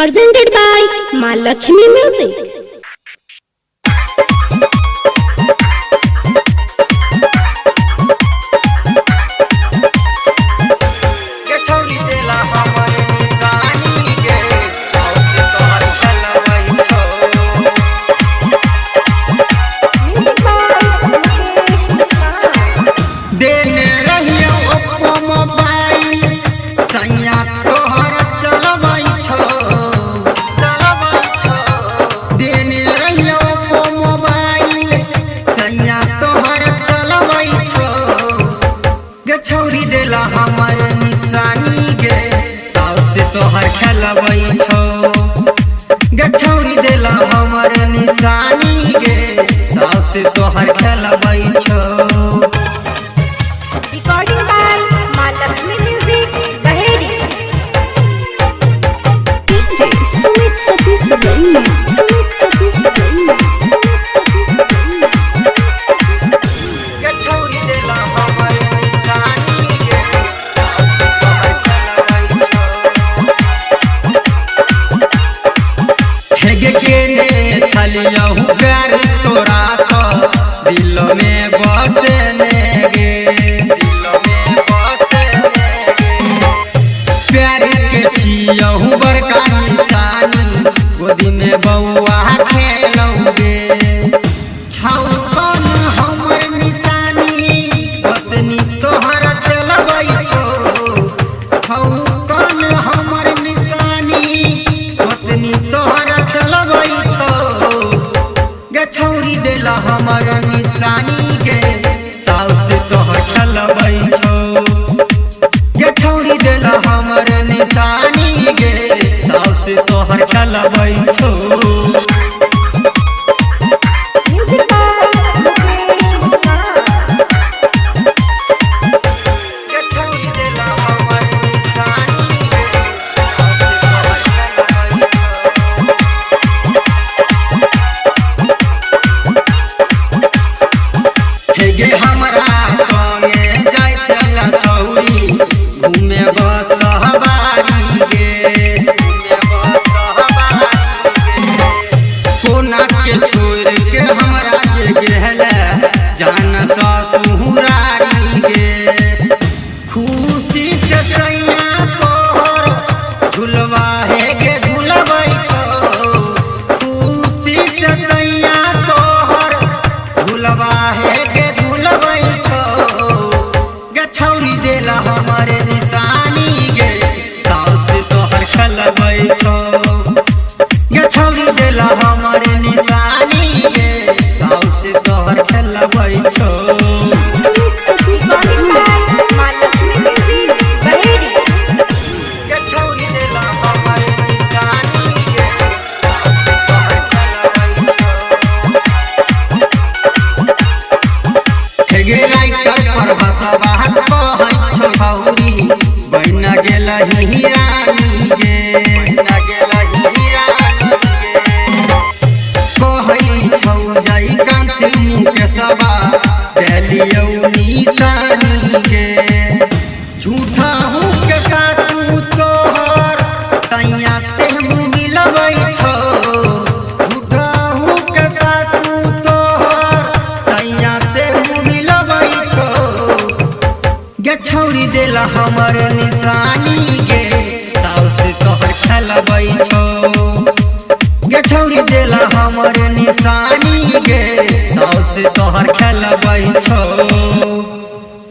presented by Ma Lakshmi Music. छौरी देला हमर निशानी गे साउस तोहर खेलबै छौ गे छौरी देला हमर निशानी गे साउस तोहर खेलबै छौ। Recording by Ma Lakshmi Music, Baheri. DJ Sumit Satish Range. गे छौरी देला हमर छलियहु प्यार तोरा सा दिल में बसने गे दिल में बसने गे प्यार के छियहु बड़का निशानी गोदी में बउआ खेलौ गे छौ कौन हमर निशानी पत्नी तोहर चलबै छौ छौ कौन हमर निशानी पत्नी तोहर चलबै छौ गे छौरी देला हमर निशानी गे साउस तोहर खेलबै छौ गे छौरी देला हमर निशानी गे साउस तोहर खेलबै छौ। Music by Mukesh Muskan. गे छौरी देला हमर निशानी गे साउस तोहर खेलबै छौ। गे हमरा संगे जाय छला छौरी घूमे बसहबारी गे घूमे बसहबारी गे कोना के छोड़ के हमरा जे गेला जान ससुरारी गे खुशी से सैया तोहर झुलवा हे गे झुलबै छौ खुशी से सैया तोहर झुलवा हे गे झुलबै छौ गे छौरी देला हमर निशानी गे साउस तोहर खेलबै छौ गे छौरी देला हमर निशानी गे साउस तोहर खेलबै छौ। Recording by Ma Lakshmi Music, Baheri. गे छौरी देला हमर निशानी गे साउस तोहर खेलबै छौ। गे राइटर पर भाषा कहै छौ छौरी बन गेलहि रानी गे बन गेलहि रानी गे कहै छौ जय कांत मुकेशवा देलियौ निशानी गे झूठा हूँ के सासू तोहर सैया से मिलबै छौ झूठा हूँ के सासू तोहर सैया से मिलबै छौ गे छौरी देला हमर निशानी गे साउस तोहर खेलबै छौ गे छौरी देला हमर निशानी गे साउस तोहर खेलबै छौ।